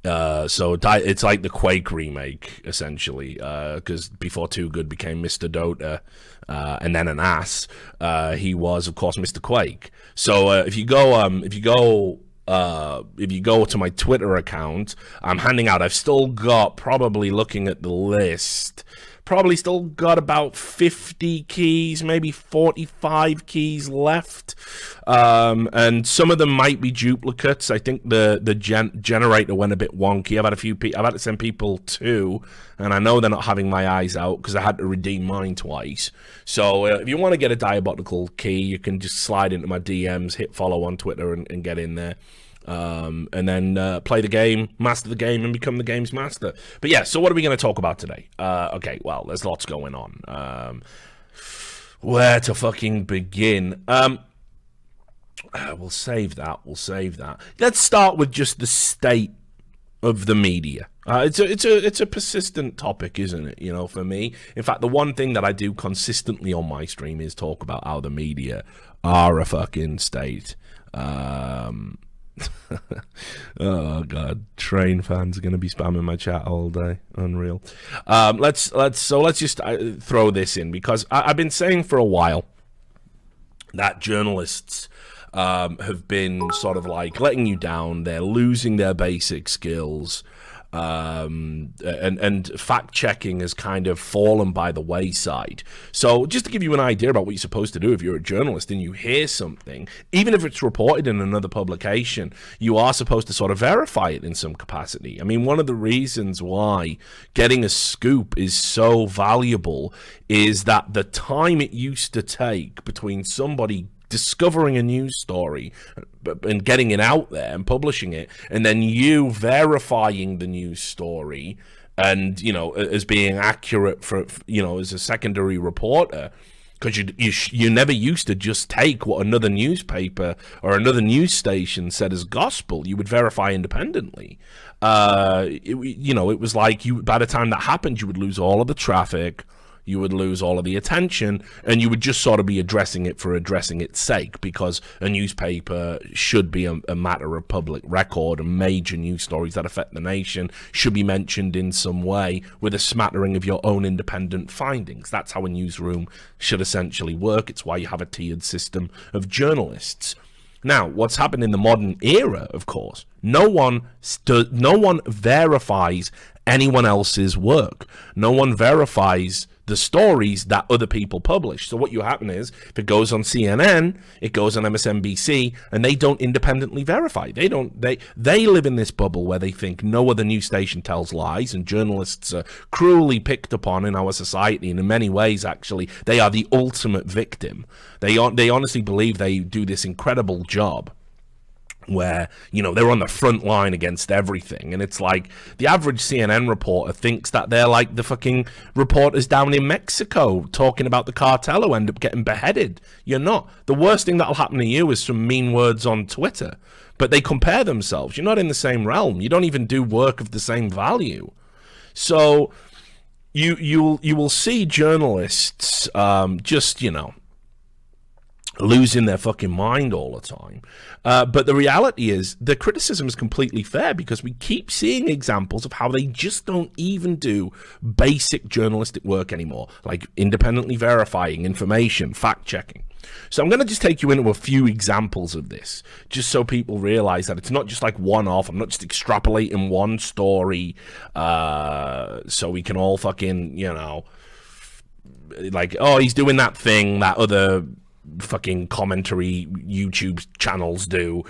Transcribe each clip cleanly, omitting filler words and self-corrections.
So it's like the Quake remake, essentially, because before Too Good became Mr. Dota, and then an ass, he was, of course, Mr. Quake. So if you go to my Twitter account, I'm handing out. I've still got, probably looking at the list, probably still got about 50 keys, maybe 45 keys left. And some of them might be duplicates. I think the generator went a bit wonky. I've had to send people two, and I know they're not having my eyes out because I had to redeem mine twice. So if you want to get a diabolical key, you can just slide into my DMs, hit follow on Twitter, and get in there. And then play the game, master the game, and become the game's master. But yeah, so what are we going to talk about today? Okay, well, there's lots going on. Where to fucking begin? We'll save that. Let's start with just the state of the media. It's a persistent topic, isn't it? You know, for me. In fact, the one thing that I do consistently on my stream is talk about how the media are a fucking state. Oh god, train fans are going to be spamming my chat all day. Unreal. Let's just throw this in, because I've been saying for a while that journalists have been sort of like letting you down. They're losing their basic skills. And fact checking has kind of fallen by the wayside. So just to give you an idea about what you're supposed to do if you're a journalist and you hear something, even if it's reported in another publication, you are supposed to sort of verify it in some capacity. I mean, one of the reasons why getting a scoop is so valuable is that the time it used to take between somebody discovering a news story and getting it out there and publishing it, and then you verifying the news story and, you know, as being accurate for, you know, as a secondary reporter, because you never used to just take what another newspaper or another news station said as gospel. You would verify independently. It was like by the time that happened, you would lose all of the traffic, you would lose all of the attention, and you would just sort of be addressing it for addressing its sake, because a newspaper should be a matter of public record, and major news stories that affect the nation should be mentioned in some way with a smattering of your own independent findings. That's how a newsroom should essentially work. It's why you have a tiered system of journalists. Now, what's happened in the modern era, of course, no one verifies anyone else's work. No one verifies the stories that other people publish. So what you happen is, if it goes on CNN, it goes on MSNBC, and they don't independently verify. They live in this bubble where they think no other news station tells lies, and journalists are cruelly picked upon in our society, and in many ways, actually, they are the ultimate victim. They honestly believe they do this incredible job where, you know, they're on the front line against everything, and it's like the average CNN reporter thinks that they're like the fucking reporters down in Mexico talking about the cartel who end up getting beheaded. You're not. The worst thing that'll happen to you is some mean words on Twitter, but they compare themselves. You're not in the same realm. You don't even do work of the same value. So you will see journalists just, you know, losing their fucking mind all the time. But the reality is the criticism is completely fair, because we keep seeing examples of how they just don't even do basic journalistic work anymore, like independently verifying information, fact checking. So I'm going to just take you into a few examples of this, just so people realize that it's not just like one-off. I'm not just extrapolating one story so we can all fucking, you know, like, oh, he's doing that thing that other fucking commentary YouTube channels do,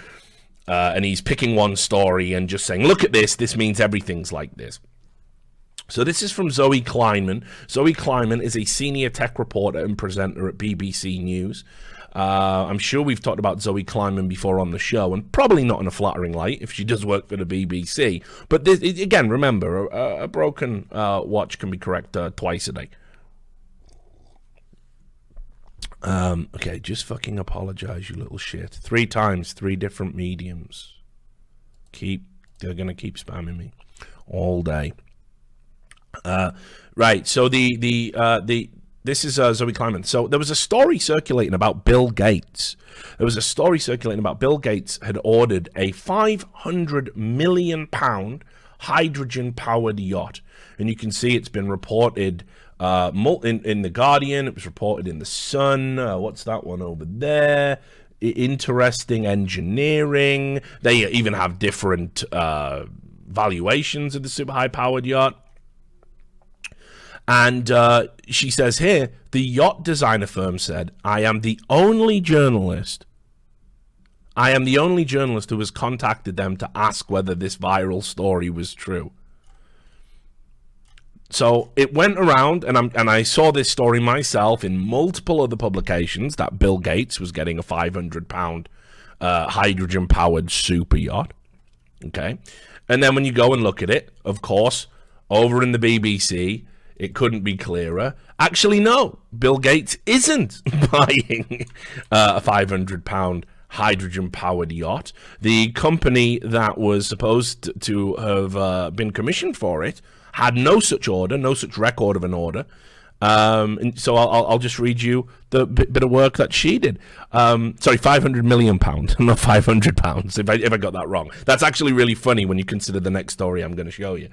and he's picking one story and just saying, look at this means everything's like this. So this is from Zoe Kleinman. Zoe Kleinman is a senior tech reporter and presenter at BBC News. I'm sure we've talked about Zoe Kleinman before on the show, and probably not in a flattering light if she does work for the BBC. But this, again, remember, a broken watch can be corrected twice a day. Okay, just fucking apologize, you little shit. 3 times, 3 different mediums. They're gonna keep spamming me all day. Right, so the This is Zoe Kleiman. So there was a story circulating about Bill Gates. Bill Gates had ordered a £500 million hydrogen-powered yacht. And you can see it's been reported in The Guardian. It was reported in The Sun. What's that one over there? Interesting engineering. They even have different valuations of the super high-powered yacht. And she says here, the yacht designer firm said, I am the only journalist who has contacted them to ask whether this viral story was true. So it went around, and I saw this story myself in multiple other publications, that Bill Gates was getting a £500 hydrogen-powered super yacht. Okay? And then when you go and look at it, of course, over in the BBC, it couldn't be clearer. Actually, no, Bill Gates isn't buying a £500 hydrogen-powered yacht. The company that was supposed to have been commissioned for it had no such order, no such record of an order. And so I'll just read you the bit of work that she did. Sorry, £500 million, not £500. If I got that wrong, that's actually really funny when you consider the next story I'm going to show you.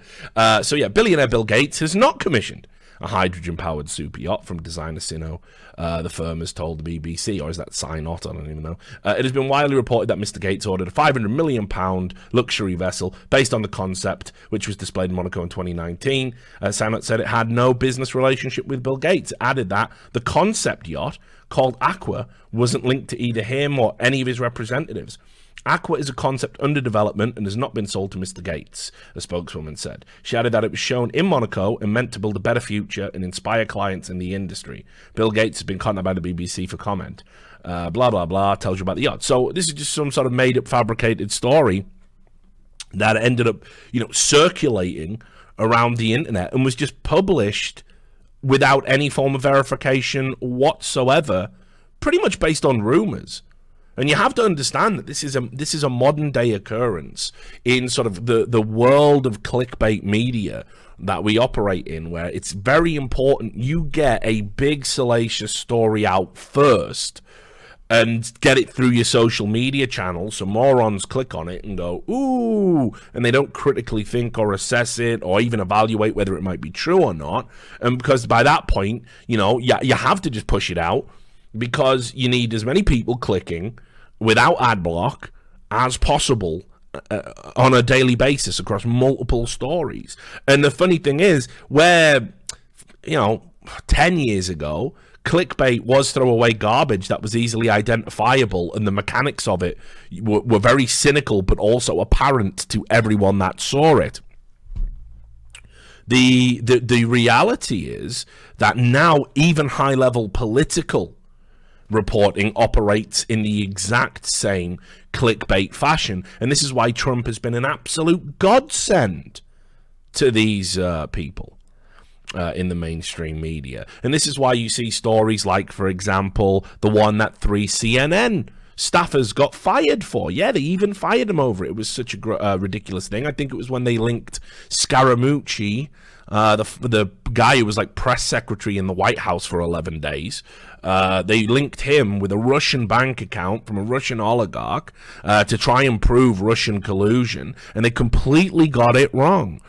So yeah, billionaire Bill Gates has not commissioned a hydrogen-powered super yacht from designer Sino, the firm has told the BBC, or is that Sinot? I don't even know. It has been widely reported that Mr. Gates ordered a £500 million luxury vessel based on the concept, which was displayed in Monaco in 2019. Sinot said it had no business relationship with Bill Gates. It added that the concept yacht, called Aqua, wasn't linked to either him or any of his representatives. Aqua is a concept under development and has not been sold to Mr. Gates, a spokeswoman said. She added that it was shown in Monaco and meant to build a better future and inspire clients in the industry. Bill Gates has been contacted by the BBC for comment. Blah, blah, blah, tells you about the yacht. So this is just some sort of made-up, fabricated story that ended up, circulating around the internet and was just published without any form of verification whatsoever, pretty much based on rumors. And you have to understand that this is a modern day occurrence in sort of the world of clickbait media that we operate in, where it's very important you get a big salacious story out first and get it through your social media channels so morons click on it and go, ooh, and they don't critically think or assess it or even evaluate whether it might be true or not. And because by that point, you have to just push it out, because you need as many people clicking without ad block as possible on a daily basis across multiple stories. And the funny thing is, where 10 years ago clickbait was throwaway garbage that was easily identifiable and the mechanics of it were very cynical but also apparent to everyone that saw it, the reality is that now even high-level political reporting operates in the exact same clickbait fashion. And this is why Trump has been an absolute godsend to these people in the mainstream media. And this is why you see stories like, for example, the one that 3 CNN staffers got fired for. Yeah, they even fired him over it. It was such a ridiculous thing. I think it was when they linked Scaramucci, the guy who was like press secretary in the White House for 11 days. They linked him with a Russian bank account from a Russian oligarch to try and prove Russian collusion, and they completely got it wrong.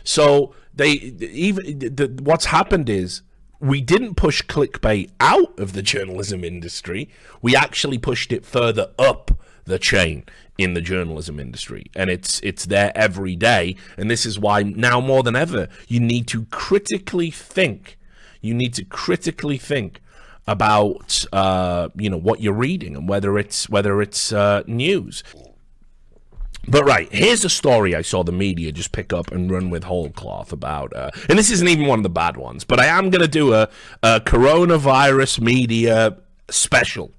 So what's happened is, we didn't push clickbait out of the journalism industry. We actually pushed it further up the chain in the journalism industry, and it's there every day. And this is why now more than ever you need to critically think. About what you're reading and whether it's news. But right, here's a story I saw the media just pick up and run with whole cloth about, and this isn't even one of the bad ones, but I am going to do a coronavirus media special.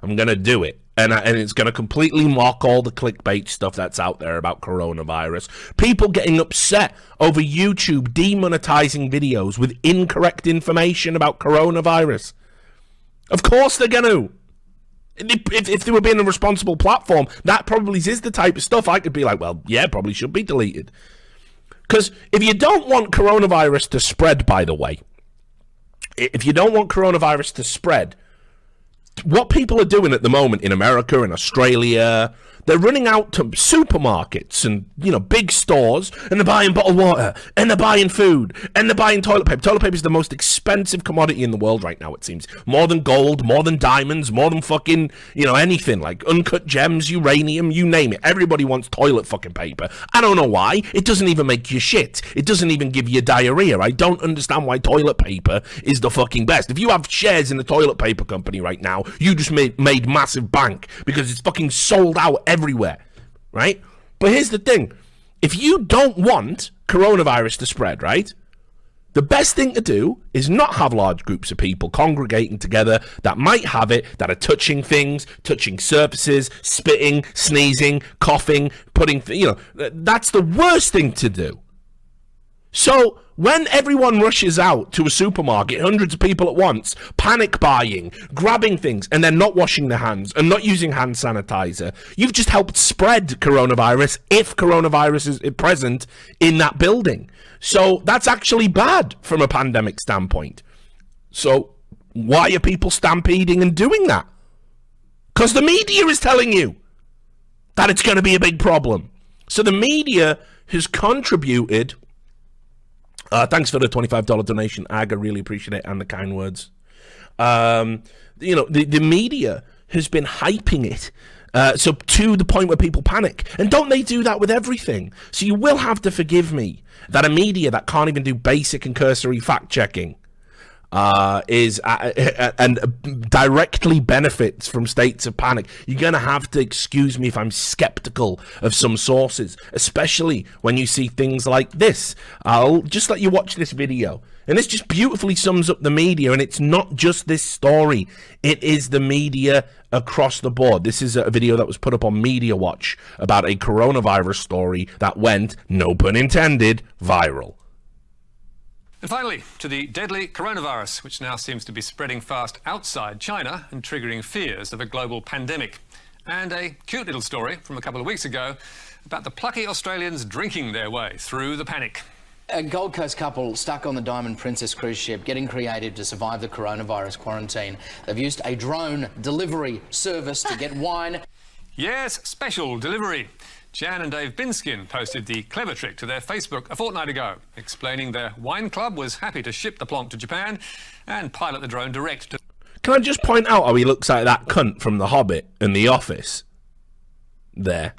I'm going to do it, and it's going to completely mock all the clickbait stuff that's out there about coronavirus. People getting upset over YouTube demonetizing videos with incorrect information about coronavirus. Of course they're going to. If they were being a responsible platform, that probably is the type of stuff I could be like, well, yeah, probably should be deleted. Because if you don't want coronavirus to spread, by the way, if you don't want coronavirus to spread, what people are doing at the moment in America and Australia, they're running out to supermarkets and, you know, big stores, and they're buying bottled water, and they're buying food, and they're buying toilet paper. Toilet paper is the most expensive commodity in the world right now, it seems. More than gold, more than diamonds, more than fucking, you know, anything. Like uncut gems, uranium, you name it. Everybody wants toilet fucking paper. I don't know why. It doesn't even make you shit. It doesn't even give you diarrhea. I don't understand why toilet paper is the fucking best. If you have shares in the toilet paper company right now, you just made massive bank because it's fucking sold out everywhere, right? But here's the thing. If you don't want coronavirus to spread, right, the best thing to do is not have large groups of people congregating together that might have it, that are touching things, touching surfaces, spitting, sneezing, coughing, putting, you know, that's the worst thing to do. So when everyone rushes out to a supermarket, hundreds of people at once, panic buying, grabbing things, and then not washing their hands and not using hand sanitizer, you've just helped spread coronavirus if coronavirus is present in that building. So that's actually bad from a pandemic standpoint. So why are people stampeding and doing that? Because the media is telling you that it's going to be a big problem. So the media has contributed. Thanks for the $25 donation, Ag. I really appreciate it, and the kind words. You know, the media has been hyping it, so to the point where people panic. And don't they do that with everything? So you will have to forgive me that a media that can't even do basic and cursory fact checking is and directly benefits from states of panic. You're going to have to excuse me if I'm skeptical of some sources, especially when you see things like this. I'll just let you watch this video. And this just beautifully sums up the media, and it's not just this story. It is the media across the board. This is a video that was put up on Media Watch about a coronavirus story that went, no pun intended, viral. And finally, to the deadly coronavirus, which now seems to be spreading fast outside China and triggering fears of a global pandemic. And a cute little story from a couple of weeks ago about the plucky Australians drinking their way through the panic. A Gold Coast couple stuck on the Diamond Princess cruise ship getting creative to survive the coronavirus quarantine. They've used a drone delivery service to get wine. Yes, special delivery. Jan and Dave Binskin posted the clever trick to their Facebook a fortnight ago, explaining their wine club was happy to ship the plonk to Japan and pilot the drone direct to... Can I just point out how he looks like that cunt from The Hobbit in The Office? There.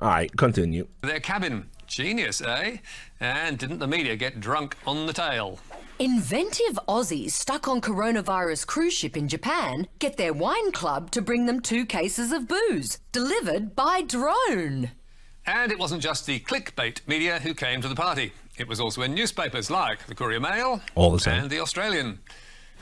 All right, continue. Their cabin. Genius, eh? And didn't the media get drunk on the tail? Inventive Aussies stuck on coronavirus cruise ship in Japan get their wine club to bring them 2 cases of booze, delivered by drone. And it wasn't just the clickbait media who came to the party. It was also in newspapers like the Courier Mail All the same. and the Australian.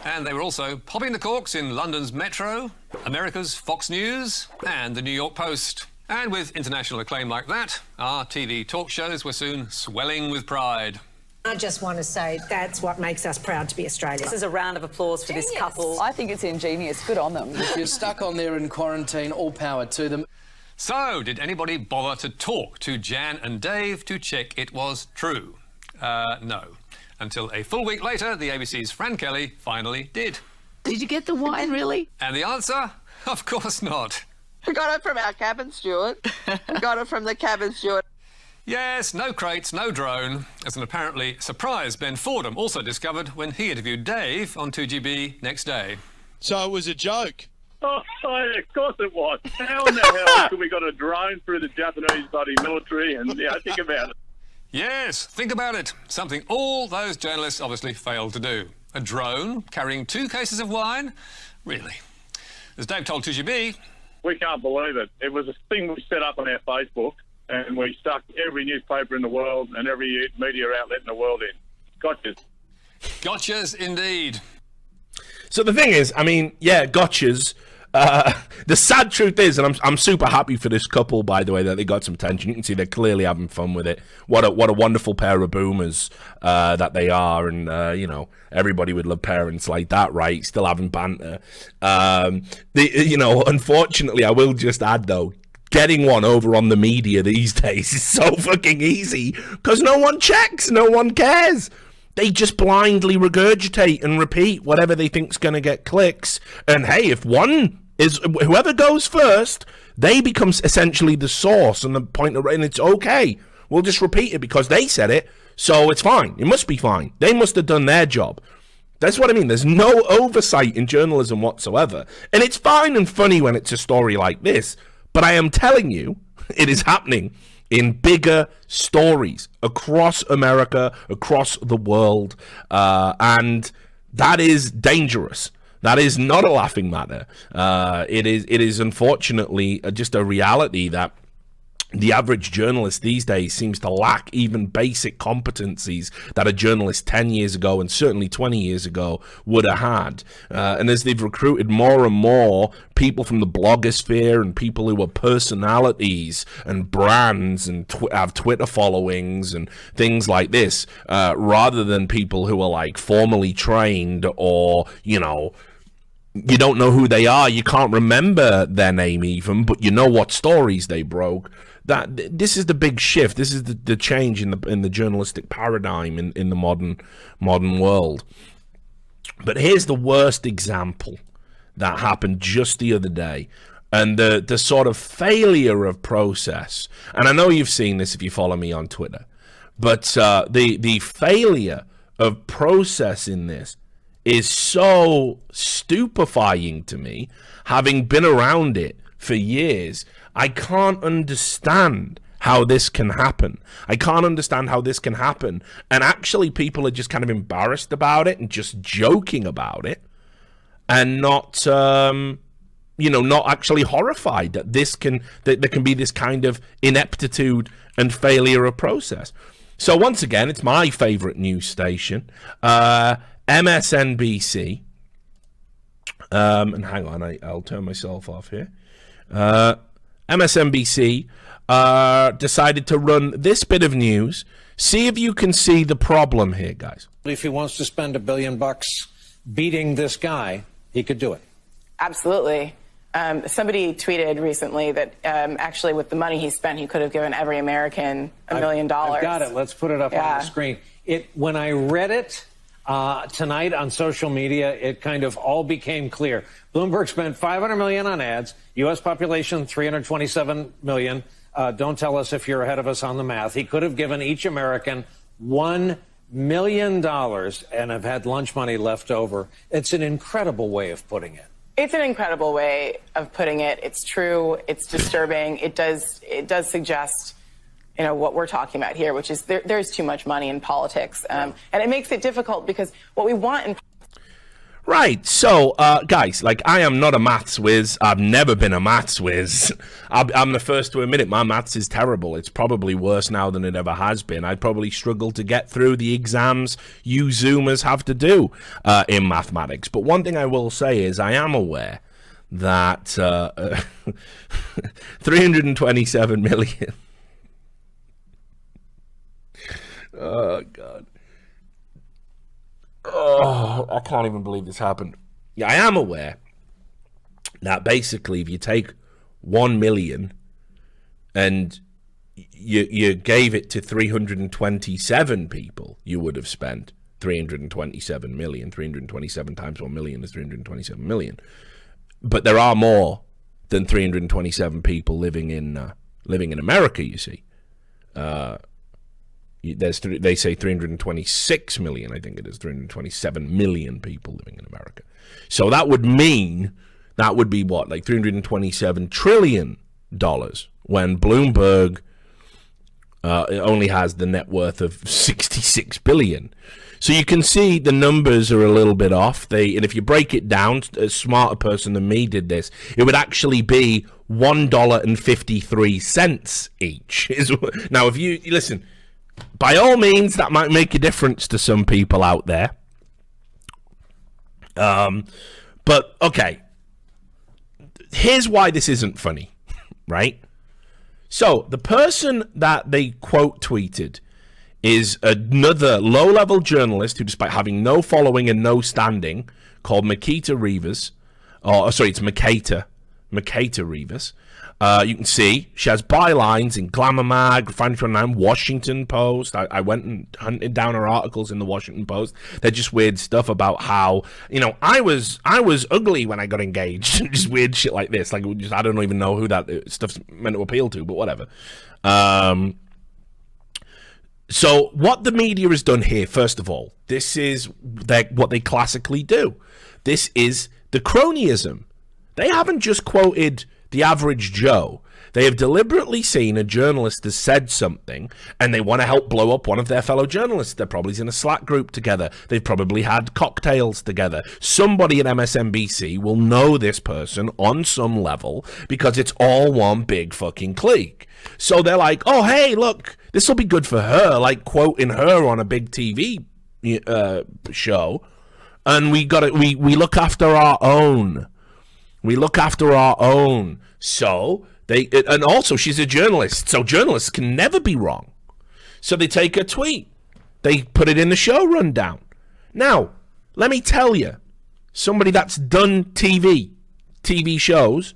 And they were also popping the corks in London's Metro, America's Fox News, and the New York Post. And with international acclaim like that, our TV talk shows were soon swelling with pride. I just want to say that's what makes us proud to be Australian. This is a round of applause for this couple. I think it's ingenious. Good on them. If you're stuck on there in quarantine, all power to them. So, did anybody bother to talk to Jan and Dave to check it was true? No. Until a full week later, the ABC's Fran Kelly finally did. Did you get the wine, really? And the answer? Of course not. We got it from our cabin steward. We got it from the cabin steward. Yes, no crates, no drone, as an apparently surprised Ben Fordham also discovered when he interviewed Dave on 2GB next day. So it was a joke? Oh, of course it was. How in the hell could we got a drone through the Japanese bloody military? And yeah, think about it. Yes, think about it. Something all those journalists obviously failed to do. A drone carrying 2 cases of wine? Really? As Dave told 2GB... We can't believe it. It was a thing we set up on our Facebook, and we stuck every newspaper in the world and every media outlet in the world in. Gotchas. Gotchas indeed. So the thing is, I mean, yeah, gotchas. The sad truth is, and I'm super happy for this couple, by the way, that they got some attention. You can see they're clearly having fun with it. What a wonderful pair of boomers that they are, and you know, everybody would love parents like that, right? Still having banter. You know, unfortunately, I will just add though, getting one over on the media these days is so fucking easy because no one checks, no one cares. They just blindly regurgitate and repeat whatever they think's going to get clicks. And hey, if one is whoever goes first, they become essentially the source and the point of, and it's okay. We'll just repeat it because they said it, so it's fine. It must be fine. They must have done their job. That's what I mean. There's no oversight in journalism whatsoever. And it's fine and funny when it's a story like this, but I am telling you, it is happening in bigger stories across America, across the world, and that is dangerous. That is not a laughing matter. It is unfortunately just a reality that the average journalist these days seems to lack even basic competencies that a journalist 10 years ago and certainly 20 years ago would have had. And as they've recruited more and more people from the blogosphere and people who are personalities and brands and have Twitter followings and things like this, rather than people who are like formally trained or, you know, you don't know who they are, you can't remember their name even, but you know what stories they broke. That this is the big shift. This is the change in the journalistic paradigm in the modern world. But here's the worst example that happened just the other day, and the sort of failure of process. And I know you've seen this if you follow me on Twitter, but the failure of process in this is so stupefying to me, having been around it for years. I can't understand how this can happen. I can't understand how this can happen. And actually people are just kind of embarrassed about it and just joking about it and not, not actually horrified that that there can be this kind of ineptitude and failure of process. So once again, it's my favorite news station, MSNBC. And hang on, I'll turn myself off here. MSNBC decided to run this bit of news. See if you can see the problem here, guys. If he wants to spend $1 billion beating this guy, he could do it. Absolutely. Somebody tweeted recently that actually with the money he spent, he could have given every American $1 million. I've got it. Let's put it up on the screen. When I read it tonight on social media, it kind of all became clear. Bloomberg spent $500 million on ads. U.S. population 327 million. Don't tell us if you're ahead of us on the math. He could have given each American $1 million and have had lunch money left over. It's an incredible way of putting it. It's an incredible way of putting it. It's true. It's disturbing. It does suggest, what we're talking about here, which is there's too much money in politics. And it makes it difficult because what we want in Right, so, guys, I am not a maths whiz. I've never been a maths whiz. I'm the first to admit it. My maths is terrible. It's probably worse now than it ever has been. I'd probably struggle to get through the exams you Zoomers have to do in mathematics. But one thing I will say is I am aware that 327 million... Oh, God. Oh, I can't even believe this happened. Yeah, I am aware that basically if you take 1 million and you gave it to 327 people, you would have spent 327 million. 327 times 1 million is 327 million. But there are more than 327 people living in America, you see. They say 326 million, I think it is, 327 million people living in America. So that would mean, that would be what, like $327 trillion, when Bloomberg only has the net worth of 66 billion. So you can see the numbers are a little bit off. And if you break it down, a smarter person than me did this, it would actually be $1.53 each. Now, if you listen, by all means, that might make a difference to some people out there. But, okay. Here's why this isn't funny, right? So, the person that they quote tweeted is another low-level journalist who, despite having no following and no standing, called Makita Rivas. It's Makata Rivas. You can see she has bylines in Glamour Mag, Refinery 29, Washington Post. I went and hunted down her articles in the Washington Post. They're just weird stuff about how, I was ugly when I got engaged. Just weird shit like this. Like, I don't even know who that stuff's meant to appeal to, but whatever. So what the media has done here, first of all, this is what they classically do. This is the cronyism. They haven't just quoted the average Joe. They have deliberately seen a journalist has said something and they want to help blow up one of their fellow journalists. They're probably in a Slack group together. They've probably had cocktails together. Somebody at MSNBC will know this person on some level because it's all one big fucking clique. So they're like, oh, hey, look, this will be good for her, like quoting her on a big TV show. And we look after our own. We look after our own. So and also she's a journalist, so journalists can never be wrong. So they take a tweet, they put it in the show rundown. Now, let me tell you, somebody that's done TV shows,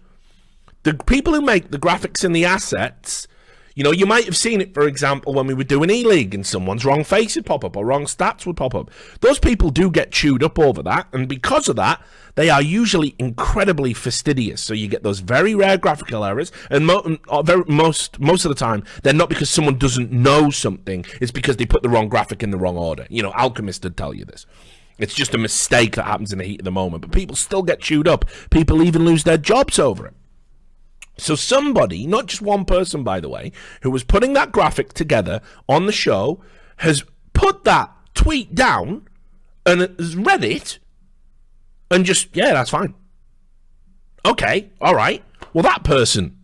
the people who make the graphics and the assets, you might have seen it, for example, when we were doing E-League and someone's wrong face would pop up or wrong stats would pop up. Those people do get chewed up over that, and because of that, they are usually incredibly fastidious. So you get those very rare graphical errors, and most of the time, they're not because someone doesn't know something. It's because they put the wrong graphic in the wrong order. Alchemist would tell you this. It's just a mistake that happens in the heat of the moment, but people still get chewed up. People even lose their jobs over it. So somebody, not just one person, by the way, who was putting that graphic together on the show has put that tweet down and has read it and just, yeah, that's fine. Okay, all right. Well, that person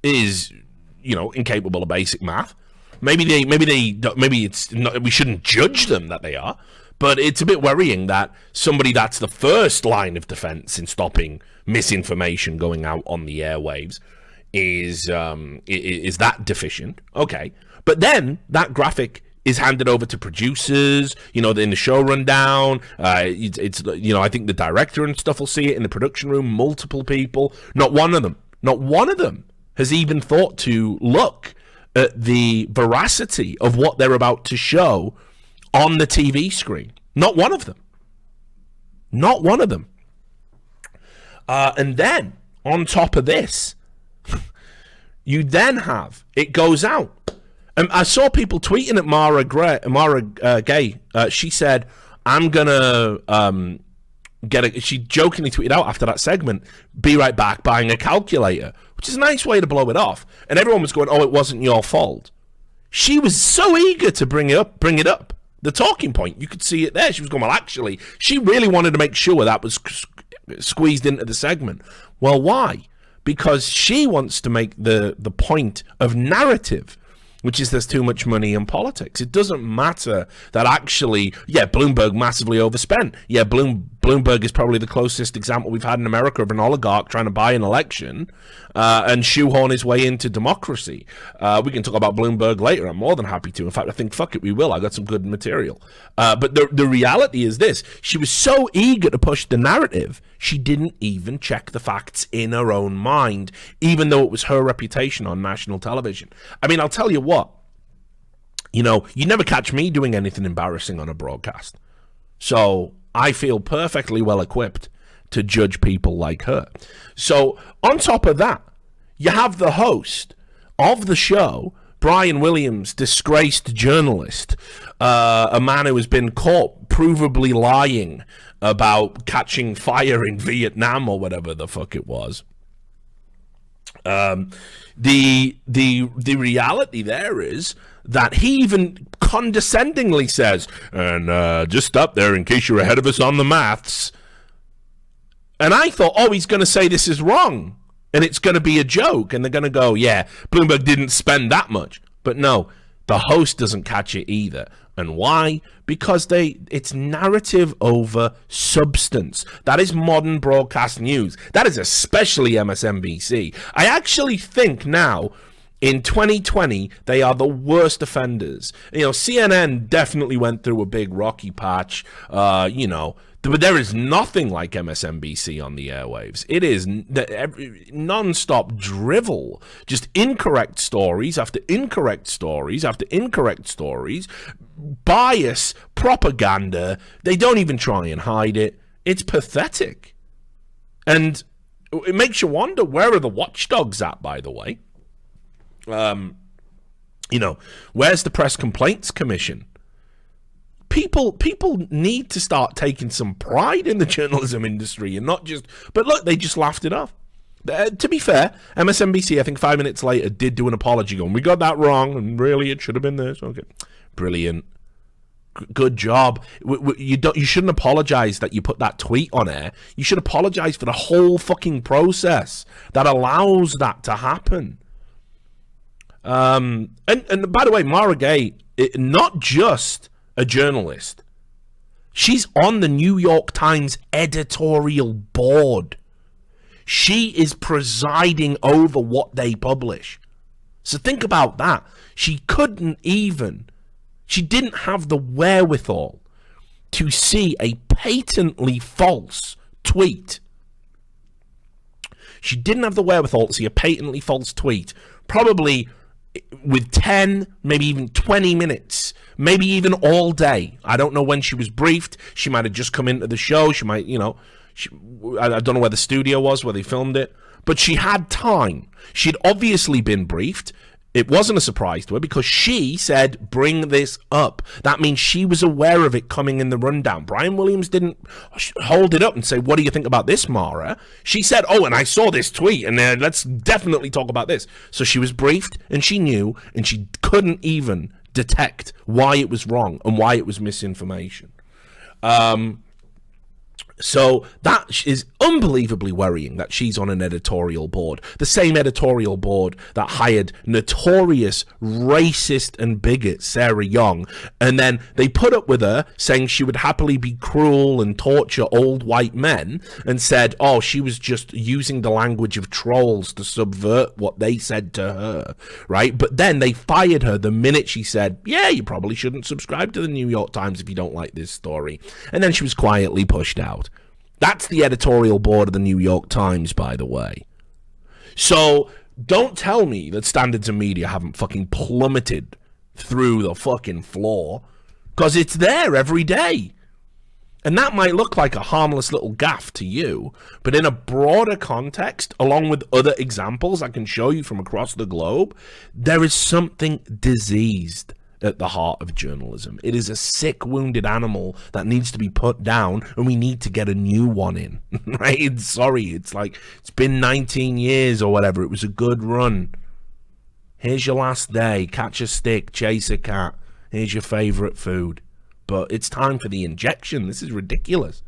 is, incapable of basic math. Maybe it's not, we shouldn't judge them that they are, but it's a bit worrying that somebody that's the first line of defense in stopping misinformation going out on the airwaves is that deficient. Okay, but then that graphic is handed over to producers, in the show rundown. It's I think the director and stuff will see it in the production room. Multiple people, not one of them has even thought to look at the veracity of what they're about to show on the TV screen. Not one of them. And then, on top of this, you then have, it goes out. I saw people tweeting at Mara Gay. She said, I'm going to she jokingly tweeted out after that segment, be right back buying a calculator, which is a nice way to blow it off. And everyone was going, oh, it wasn't your fault. She was so eager to bring it up. The talking point, you could see it there. She was going, well, actually, she really wanted to make sure that was squeezed into the segment. Well, why? Because she wants to make the point of narrative, which is there's too much money in politics. It doesn't matter that actually, Bloomberg massively overspent. Bloomberg is probably the closest example we've had in America of an oligarch trying to buy an election and shoehorn his way into democracy. We can talk about Bloomberg later. I'm more than happy to. In fact, I think, fuck it, we will. I got some good material. But the reality is this. She was so eager to push the narrative, she didn't even check the facts in her own mind, even though it was her reputation on national television. I mean, I'll tell you what. You never catch me doing anything embarrassing on a broadcast. So I feel perfectly well equipped to judge people like her. So on top of that, you have the host of the show, Brian Williams, disgraced journalist, a man who has been caught provably lying about catching fire in Vietnam or whatever the fuck it was. The reality there is that he even condescendingly says, and just up there in case you're ahead of us on the maths. And I thought, oh, he's going to say this is wrong and it's going to be a joke and they're going to go, yeah, Bloomberg didn't spend that much. But no, the host doesn't catch it either. And why? Because it's narrative over substance. That is modern broadcast news. That is especially MSNBC. I actually think now, in 2020, they are the worst offenders. CNN definitely went through a big rocky patch. But there is nothing like MSNBC on the airwaves. It is non-stop drivel, just incorrect stories after incorrect stories after incorrect stories, bias, propaganda. They don't even try and hide it. It's pathetic. And it makes you wonder, where are the watchdogs at, by the way? You know, where's the Press Complaints Commission? People need to start taking some pride in the journalism industry and not just... But look, they just laughed it off. To be fair, MSNBC, I think 5 minutes later, did do an apology going, we got that wrong, and really it should have been this. Okay, brilliant. Good job. You shouldn't apologize that you put that tweet on air. You should apologize for the whole fucking process that allows that to happen. And by the way, Mara Gay, not just a journalist, she's on the New York Times editorial board. She is presiding over what they publish. So think about that. She didn't have the wherewithal to see a patently false tweet. She didn't have the wherewithal to see a patently false tweet, probably with 10, maybe even 20 minutes, maybe even all day. I don't know when she was briefed. She might have just come into the show. She might, you know, I don't know where the studio was, where they filmed it. But she had time. She'd obviously been briefed. It wasn't a surprise to her because she said, bring this up. That means she was aware of it coming in the rundown. Brian Williams didn't hold it up and say, what do you think about this, Mara? She said, oh, and I saw this tweet, and let's definitely talk about this. So she was briefed, and she knew, and she couldn't even detect why it was wrong and why it was misinformation. So that is unbelievably worrying that she's on an editorial board. The same editorial board that hired notorious racist and bigot Sarah Young. And then they put up with her saying she would happily be cruel and torture old white men, and said, oh, she was just using the language of trolls to subvert what they said to her, right? But then they fired her the minute she said, yeah, you probably shouldn't subscribe to the New York Times if you don't like this story. And then she was quietly pushed out. That's the editorial board of the New York Times, by the way. So don't tell me that standards of media haven't fucking plummeted through the fucking floor, because it's there every day. And that might look like a harmless little gaffe to you, but in a broader context, along with other examples I can show you from across the globe, there is something diseased at the heart of journalism. It is a sick, wounded animal that needs to be put down, and we need to get a new one in, right? Sorry, it's like, it's been 19 years or whatever. It was a good run. Here's your last day. Catch a stick, chase a cat. Here's your favorite food. But it's time for the injection. This is ridiculous.